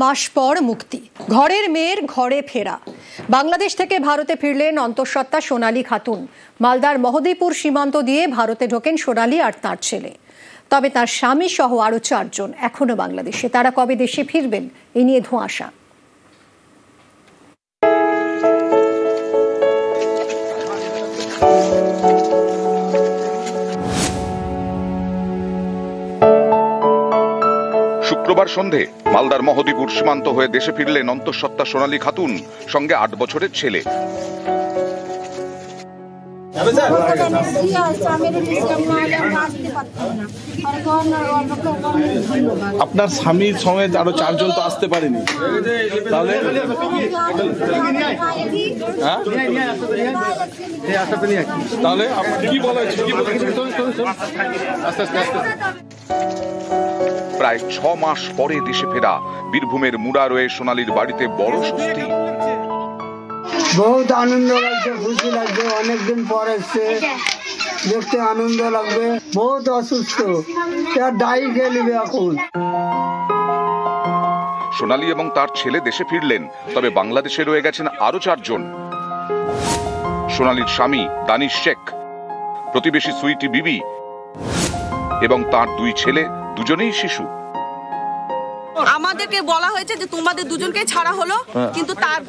মাস পর মুক্তি, ঘরের মেয়ের ঘরে ফেরা। বাংলাদেশ থেকে ভারতে ফিরলেন অন্তঃসত্ত্বা সোনালী খাতুন। মালদার মহদীপুর সীমান্ত দিয়ে ভারতে ঢোকেন সোনালী আর তার ছেলে। তবে তার স্বামী সহ আরো 4 জন এখনো বাংলাদেশে। তারা কবে দেশে ফিরবেন এ নিয়ে ধোঁয়াশা। শুক্রবার সন্ধে মালদার মহদীপুর সীমান্ত হয়ে দেশে ফিরলেন অন্তঃসত্ত্বা সোনালী খাতুন, সঙ্গে 8 বছরের ছেলে। আপনার স্বামীর সঙ্গে আরো 4 জন তো আসতে পারেনি, তাহলে তাহলে কি বলা হয়েছে? প্রায় 6 মাস পরে দেশে ফেরা। বীরভূমের মুড়া রয়ে সোনালীর বাড়িতে বড় স্বস্তি। বহুত আনন্দ লাগছে, খুশি লাগছে, অনেকদিন পর এসছে, দেখতে আনন্দ লাগবে। বহুত অসুস্থ, ডাই খেলবে এখন। সোনালী এবং তার ছেলে দেশে ফিরলেন, তবে বাংলাদেশে রয়ে গেছেন আরো 4 জন। সোনালীর স্বামী দানিশ শেখ, প্রতিবেশী সুইটি বিবি এবং তার 2 ছেলে, দুজনেই শিশু। আমাদেরকে বলা হয়েছে যে তোমাদের দুজনকে ছাড়া হলো, কিন্তু তার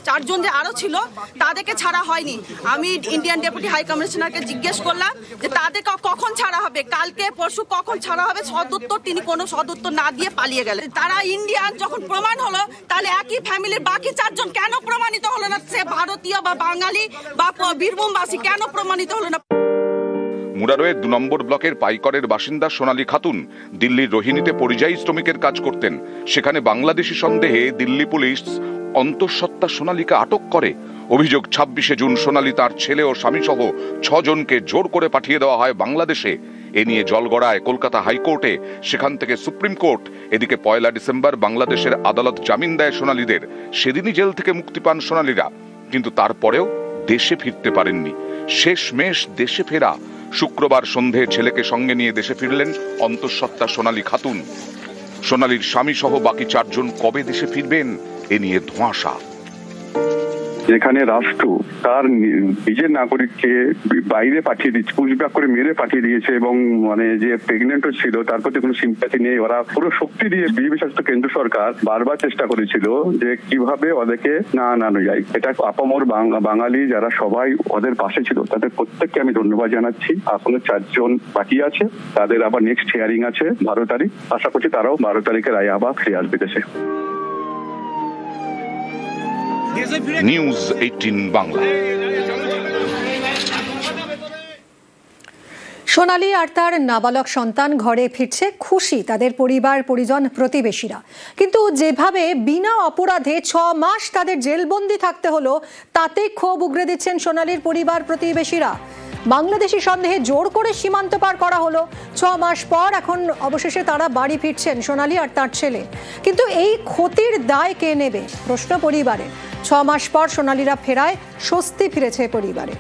4 জন যে আরো ছিল তাদেরকে ছাড়া হয়নি। আমি ইন্ডিয়ান ডেপুটি হাই কমিশনারকে জিজ্ঞেস করলাম যে তাদেরকে কখন ছাড়া হবে, কালকে পরশু কখন ছাড়া হবে। সদুত্তর তিনি কোনো সদুত্তর না দিয়ে পালিয়ে গেলেন। তারা ইন্ডিয়ান যখন প্রমাণ হলো, তাহলে একই ফ্যামিলির বাকি 4 জন কেন প্রমাণিত হলো না? সে ভারতীয় বা বাঙালি বা বীরভূমবাসী কেন প্রমাণিত হলো না? মুরারোয়ের 2 নম্বর ব্লকের পাইকরের বাসিন্দা সোনালী খাতুন দিল্লির রোহিণীতে পরিযায়ী শ্রমিকের কাজ করতেন। সেখানে বাংলাদেশি সন্দেহে দিল্লি পুলিশ অন্তঃসত্ত্বা সোনালীকে আটক করে। অভিযোগ, 26শে জুন সোনালী তার ছেলে ও স্বামী সহ 6 জনকে জোর করে পাঠিয়ে দেওয়া হয় বাংলাদেশে। এ নিয়ে জলগড়ায় কলকাতা হাইকোর্টে, সেখান থেকে সুপ্রিম কোর্ট। এদিকে 1 ডিসেম্বর বাংলাদেশের আদালত জামিন দেয় সোনালীদের। সেদিনই জেল থেকে মুক্তি পান সোনালীরা, কিন্তু তারপরেও দেশে ফিরতে পারেননি। শেষমেশ দেশে ফেরা। শুক্রবার সন্ধে ছেলেকে সঙ্গে নিয়ে দেশে ফিরলেন অন্তঃসত্ত্বা সোনালী খাতুন। সোনালীর স্বামী সহ বাকি 4 জন কবে দেশে ফিরবেন এ নিয়ে ধোঁয়াশা। যেখানে রাষ্ট্র তার নিজের নাগরিককে বাইরে পাঠিয়ে দিচ্ছে, পুশব্যাক করে মেরে পাঠিয়ে দিয়েছে, এবং মানে যে প্রেগনেন্টও ছিল তার প্রতি কোনো সিম্প্যাথি নেই। ওরা পুরো শক্তি দিয়ে বিজেপি শাসিত কেন্দ্র সরকার বারবার চেষ্টা করেছিল যে কিভাবে ওদেরকে না আনানো যায়। এটা আপামর বাঙালি যারা সবাই ওদের পাশে ছিল, তাদের প্রত্যেককে আমি ধন্যবাদ জানাচ্ছি। এখনো 4 জন বাকি আছে, তাদের আবার নেক্সট হিয়ারিং আছে 12 তারিখ। আশা করছি তারাও 12 তারিখের রায়ে আবার ফিরে আসবে দেশে। নিউজ 18 বাংলা। সোনালী আর তার নাবালক সন্তান ঘরে ফিরছে, খুশি তাদের পরিবার পরিজন প্রতিবেশীরা। কিন্তু যেভাবে বিনা অপরাধে 6 মাস তাদের জেলবন্দি থাকতে হলো, তাতে ক্ষোভ উগরে দিচ্ছেন সোনালীর পরিবার প্রতিবেশীরা। বাংলাদেশি সন্দেহে জোর করে সীমান্ত পার করা হলো। 6 মাস পর এখন অবশেষে তারা বাড়ি ফিরছেন, সোনালী আর তার ছেলে। কিন্তু এই ক্ষতির দায় কে নেবে প্রশ্ন পরিবারের। 6 মাস পর সোনালীরা ফেরায় স্বস্তি ফিরেছে পরিবারে।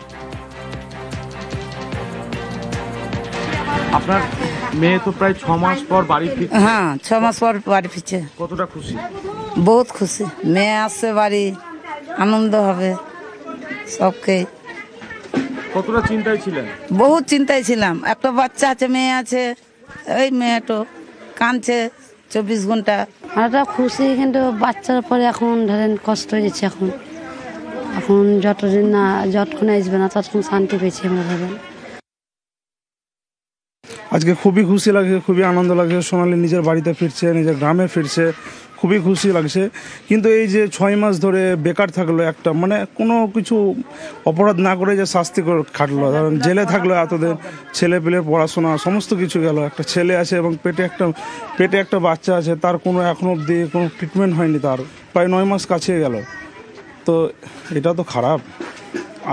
আপনার মেয়ে তো প্রায় 6 মাস পর বাড়ি ফিরছে। হ্যাঁ, 6 মাস পর বাড়ি ফিরছে। কতটা খুশি? বহুত খুশি। মেয়ে আসছে বাড়ি, আনন্দ হবে সবকে। কতটা চিন্তায় ছিলেন? বহুত চিন্তায় ছিলাম। একটা বাচ্চা আছে, মেয়ে আছে, ওই মেয়েটো কাঁদছে 24 ঘন্টা। আমরা খুশি, কিন্তু বাচ্চার পরে এখন ধরেন কষ্ট হয়ে যাচ্ছে। এখন যতক্ষণ আসবে না ততক্ষণ শান্তি পেয়েছি আমরা ভাবেন। আজকে খুবই খুশি লাগছে, খুবই আনন্দ লাগছে। সোনালী নিজের বাড়িতে ফিরছে, নিজের গ্রামে ফিরছে, খুবই খুশি লাগছে। কিন্তু এই যে 6 মাস ধরে বেকার থাকলো, একটা মানে কোনো কিছু অপরাধ না করে যে শাস্তি করে খাটলো, ধরেন জেলে থাকলো এতদিন, ছেলে পেলের পড়াশোনা সমস্ত কিছু গেল। একটা ছেলে আছে এবং পেটে একটা বাচ্চা আছে, তার কোনো এখনো অবধি কোনো ট্রিটমেন্ট হয়নি, তার প্রায় 9 মাস কাছে গেল। তো এটা তো খারাপ।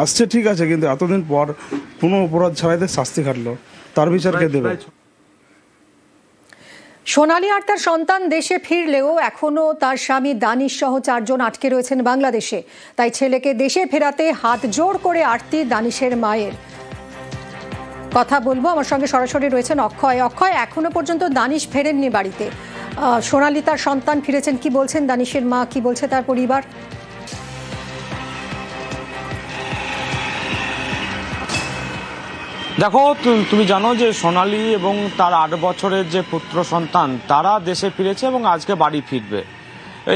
আসছে ঠিক আছে, কিন্তু এতদিন পর কোনো অপরাধ ছাড়াই শাস্তি খাটলো, তার বিচারকে দেবে। সোনালী আর তার সন্তান দেশে ফিরলেও এখনো তার স্বামী দানিশ সহ 4 জন আটকে রয়েছেন বাংলাদেশে। তাই ছেলেকে দেশে ফেরাতে হাত জোড় করে আরতি দানিশের মায়ের। কথা বলবো, আমার সঙ্গে সরাসরি রয়েছেন অক্ষয়। এখনো পর্যন্ত দানিশ ফেরেননি বাড়িতে। সোনালী তার সন্তান ফিরেছেন, কি বলছেন দানিশের মা, কি বলছে তার পরিবার? দেখো, তুমি জানো যে সোনালী এবং তার 8 বছরের যে পুত্র সন্তান তারা দেশে ফিরেছে এবং আজকে বাড়ি ফিরবে।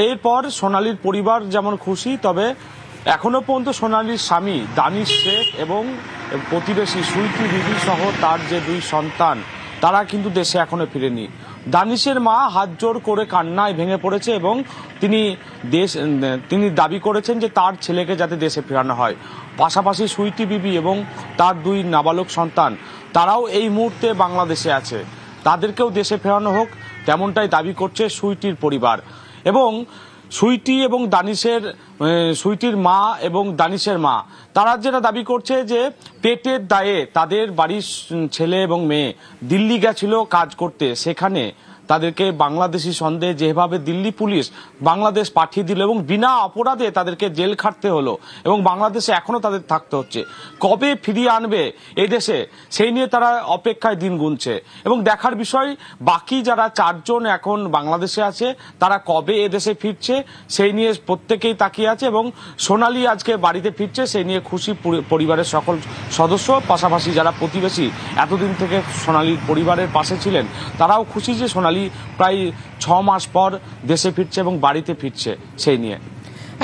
এরপর সোনালীর পরিবার যেমন খুশি, তবে এখনো পর্যন্ত সোনালীর স্বামী দানিশ শেখ এবং প্রতিবেশী সুইটি বিবি সহ তার যে 2 সন্তান তারা কিন্তু দেশে এখনো ফিরেনি। দানিশের মা হাত জোর করে কান্নায় ভেঙে পড়েছে এবং তিনি দাবি করেছেন যে তার ছেলেকে যাতে দেশে ফেরানো হয়। পাশাপাশি সুইটি বিবি এবং তার 2 নাবালক সন্তান তারাও এই মুহূর্তে বাংলাদেশে আছে, তাদেরকেও দেশে ফেরানো হোক তেমনটাই দাবি করছে সুইটির পরিবার। এবং সুইটির মা এবং দানিশের মা তারা যেটা দাবি করছে যে পেটের দায়ে তাদের বাড়ির ছেলে এবং মেয়ে দিল্লি গেছিল কাজ করতে, সেখানে তাদেরকে বাংলাদেশি সন্দেহে যেভাবে দিল্লি পুলিশ বাংলাদেশ পাঠিয়ে দিল এবং বিনা অপরাধে তাদেরকে জেল খাটতে হলো এবং বাংলাদেশে এখনো তাদের থাকতে হচ্ছে। কবে ফিরিয়ে আনবে এই দেশে সেই নিয়ে তারা অপেক্ষায় দিন গুনছে এবং দেখার বিষয় বাকি যারা 4 জন এখন বাংলাদেশে আছে তারা কবে এদেশে ফিরছে সেই নিয়ে প্রত্যেকেই তাকিয়ে আছে। এবং সোনালী আজকে বাড়িতে ফিরছে সেই নিয়ে খুশি পরিবারের সকল সদস্য, পাশাপাশি যারা প্রতিবেশী এতদিন থেকে সোনালীর পরিবারের পাশে ছিলেন তারাও খুশি যে সোনালী প্রায় 6 মাস পর দেশে ফিরছে এবং বাড়িতে ফিরছে সেই নিয়ে।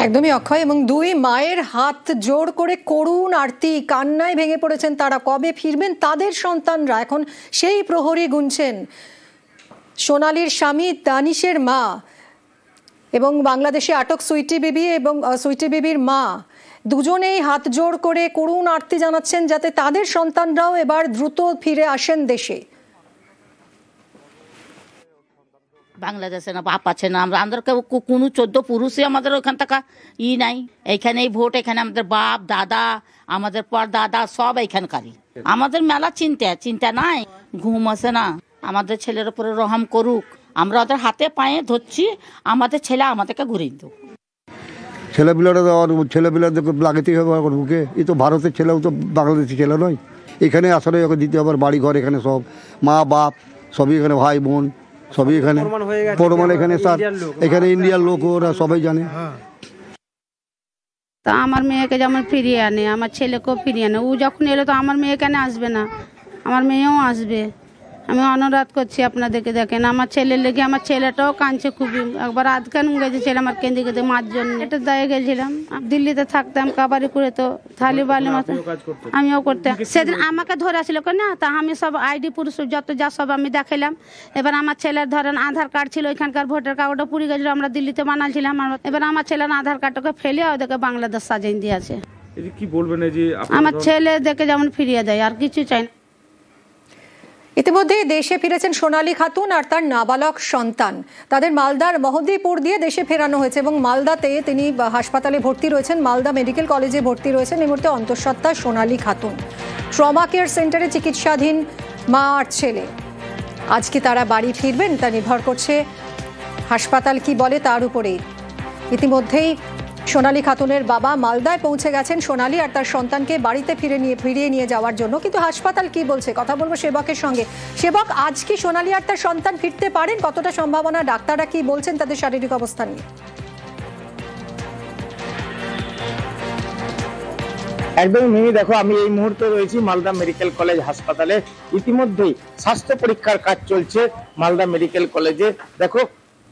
একদমই অক্ষয়, এবং 2 মায়ের হাত জোর করে করুণ আরতি, কান্নায় ভেঙে পড়েছেন তারা। কবে ফিরবেন তাদের সন্তানরা, এখন সেই প্রহরী গুনছেন। সোনালীর স্বামী দানিশের মা এবং বাংলাদেশে আটক সুইটি বিবি এবং সুইটি বিবির মা দুজনেই হাত জোর করে করুণ আরতি জানাচ্ছেন যাতে তাদের সন্তানরাও এবার দ্রুত ফিরে আসেন দেশে। বাংলাদেশে না বাপ আছে না, আমাদের কোনো 14 পুরুষই আমাদের ওখান থেকে নাই। এইখানেই ভোট, এখানে আমাদের বাপ দাদা আমাদের পর দাদা সব এইখানকারই। আমাদের মেলা চিন্তা নাই, ঘুম আসে না। আমাদের ছেলের উপরে রহম করুক, আমরা ওদের হাতে পায়ে ধরছি, আমাদের ছেলে আমাদেরকে ঘুরিয়ে দেব। ছেলেপিলাদেরকে লাগাতেই হবে বুকে। এই তো ভারতের ছেলেও তো বাংলাদেশি ছেলে নয়, এখানে আসলে ওকে দিতে হবে বাড়ি ঘর, এখানে সব মা বাপ সবই এখানে, ভাই বোন সবই এখানে প্রমাণ, এখানে স্যার এখানে ইন্ডিয়ার লোক ওরা সবাই জানে। তা আমার মেয়েকে যেমন ফিরিয়ে আনে, আমার ছেলেকেও ফিরিয়ে আনে। ও যখন এলো তো আমার মেয়ে কেন আসবে না, আমার মেয়েও আসবে। আমি অনুরোধ করছি আপনাদেরকে, দেখেন আমার ছেলের লেগে, আমার ছেলেটাও কাঁদছে খুবই। একবার আধখান গেছে ছেলে আমার কেঁদে কেঁদে মার জন্য। এটা দায়ে গেছিলাম, দিল্লিতে থাকতাম কাবারি করে, তো থালি বালি মতো আমিও করতাম। সেদিন আমাকে ধরে আসছিল না, তা আমি সব আইডি পুরুষ যত যা সব আমি দেখাইলাম। এবার আমার ছেলের ধরেন আধার কার্ড ছিল, ওইখানকার ভোটার কার্ডটা পুড়ে গেছিলো, আমরা দিল্লিতে বানাচ্ছিলাম। এবার আমার ছেলের আধার কার্ডটাকে ফেলে ওদেরকে বাংলাদেশ সাজিয়ে দিয়েছে। কি বলবেন আমার ছেলে দেখে যেমন ফিরিয়ে দেয়, আর কিছু চাই না। ইতিমধ্যে দেশে ফিরেছেন সোনালী খাতুন আর তার নাবালক সন্তান। তাদের মালদার মহদিপুর দিয়ে দেশে ফেরানো হয়েছে এবং মালদাতে তিনি হাসপাতালে ভর্তি রয়েছেন, মালদা মেডিকেল কলেজে ভর্তি রয়েছেন এই মুহূর্তে অন্তঃসত্ত্বা সোনালী খাতুন। ট্রমা কেয়ার সেন্টারে চিকিৎসাধীন মা আর ছেলে। আজকে তারা বাড়ি ফিরবেন তা নির্ভর করছে হাসপাতাল কি বলে তার উপরেই। ইতিমধ্যেই সোনালী খাতুনের বাবা মালদায় পৌঁছে গেছেন সোনালী আর তার সন্তানকে বাড়িতে ফিরিয়ে নিয়ে যাওয়ার জন্য, কিন্তু হাসপাতাল কি বলছে কথা বলবো সেবকের সঙ্গে। সেবক, আজ কি সোনালী আর তার সন্তান ফিরতে পারেন, কতটা সম্ভাবনা, ডাক্তাররা কি বলছেন তাদের শারীরিক অবস্থা নিয়ে? একদমই মিমি, দেখো আমি এই মুহূর্তে রয়েছি মালদা মেডিকেল কলেজ হাসপাতালে। ইতিমধ্যেই স্বাস্থ্য পরীক্ষার কাজ চলছে মালদা মেডিকেল কলেজে। দেখো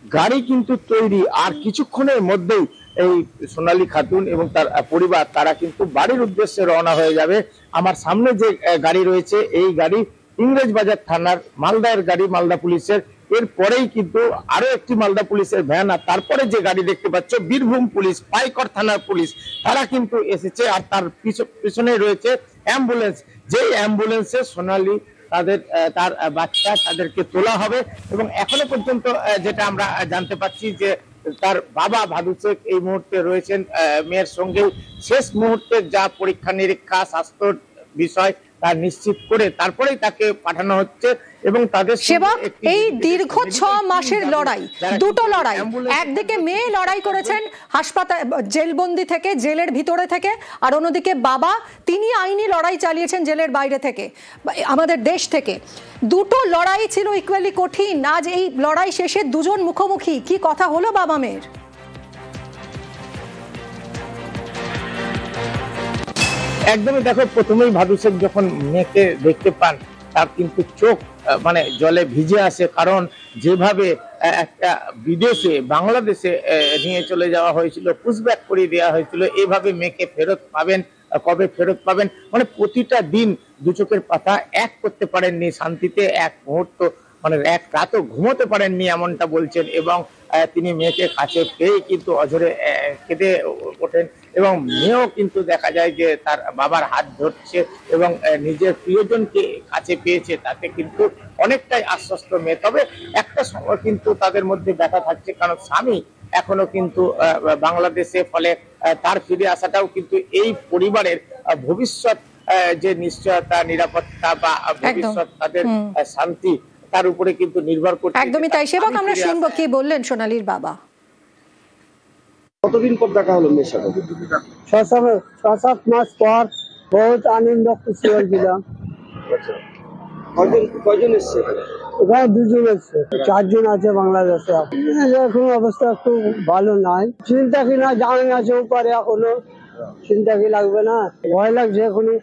গাড়ি কিন্তু তৈরি, আর কিছুক্ষণের মধ্যেই এই সোনালী খাতুন এবং তার পরিবার তারা কিন্তু বাড়ির উদ্দেশ্যে রওনা হয়ে যাবে। আমার সামনে যে গাড়ি রয়েছে এই গাড়ি ইংরেজবাজার থানার মালদার গাড়ি, মালদা পুলিশের। এরপরেই কিন্তু আরো একটি মালদা পুলিশের ভ্যান, আর তারপরে যে গাড়ি দেখতে পাচ্ছ বীরভূম পুলিশ, পাইকর থানার পুলিশ, তারা কিন্তু এসেছে। আর তার পিছনে রয়েছে অ্যাম্বুলেন্স, যেই অ্যাম্বুলেন্সে সোনালী তার বাচ্চা তাদেরকে তোলা হবে। এবং এখনো পর্যন্ত যেটা আমরা জানতে পাচ্ছি যে তার বাবা ভাদু শেখ এই মুহূর্তে রয়েছেন মেয়ের সঙ্গে। শেষ মুহূর্তে যা পরীক্ষা নিরীক্ষা স্বাস্থ্য বিষয় তা নিশ্চিত করে তারপরেই তাকে পাঠানো হচ্ছে এবং তাদের সেবক, এই দীর্ঘ 6 মাসের লড়াই, দুটো লড়াই, একদিকে মেয়ে লড়াই করেছেন হাসপাতাল জেলবন্দি থেকে, জেলের ভিতরে থেকে, আর অন্যদিকে বাবা তিনি আইনি লড়াই চালিয়েছেন জেলের বাইরে থেকে, আমাদের দেশ থেকে। দুটো লড়াই ছিল ইকুয়ালি কঠিন। আজ এই লড়াই শেষে দুজন মুখোমুখি, কি কথা হলো বাবা মেয়ের? একদমই দেখো, প্রথমেই ভাদু শেখ যখন মেয়েকে দেখতে পান তার কিন্তু চোখ মানে জলে ভিজে আসে, কারণ যেভাবে একটা বিদেশে বাংলাদেশে নিয়ে চলে যাওয়া হয়েছিল, পুশব্যাক করে দেওয়া হয়েছিল, এইভাবে মেয়েকে ফেরত পাবেন, কবে ফেরত পাবেন, মানে প্রতিটা দিন দু চোখের পাতা এক করতে পারেননি শান্তিতে, এক মুহূর্ত মানে এক রাতও ঘুমোতে পারেননি এমনটা বলছেন। এবং তিনি মেয়েকে কাছে পেয়ে কিন্তু অঝরে কেঁদে ওঠেন এবং মেয়েও কিন্তু দেখা যায় যে তার বাবার হাত ধরছে এবং নিজের প্রিয়জনকে কাছে পেয়েছে, তাতে কিন্তু অনেকটাই আশ্বস্ত মেয়ে। তবে একটা সময় কিন্তু তাদের মধ্যে ব্যথা থাকছে, কারণ স্বামী এখনো কিন্তু বাংলাদেশে, ফলে তার ফিরে আসাটাও কিন্তু এই পরিবারের ভবিষ্যৎ যে নিশ্চয়তা, নিরাপত্তা বা ভবিষ্যৎ তাদের শান্তি, তার উপরে কিন্তু নির্ভর করছে। একদমই তাই। সেবক, আমরা শুনবো কি বললেন সোনালীর বাবা। কতদিন পর দেখা হলো মেয়ের সাথে? 6-7 মাস পর বহুত আনন্দ খুশি হয়েছিলাম। কয়জন এসছে? এখানে 2 জন এসছে, 4 জন আছে বাংলাদেশে। এখন অবস্থা একটু ভালো নাই, চিন্তা কি না জানা আছে পারে, এখনো চিন্তা কি লাগবে না, ভয় লাগছে এখনই।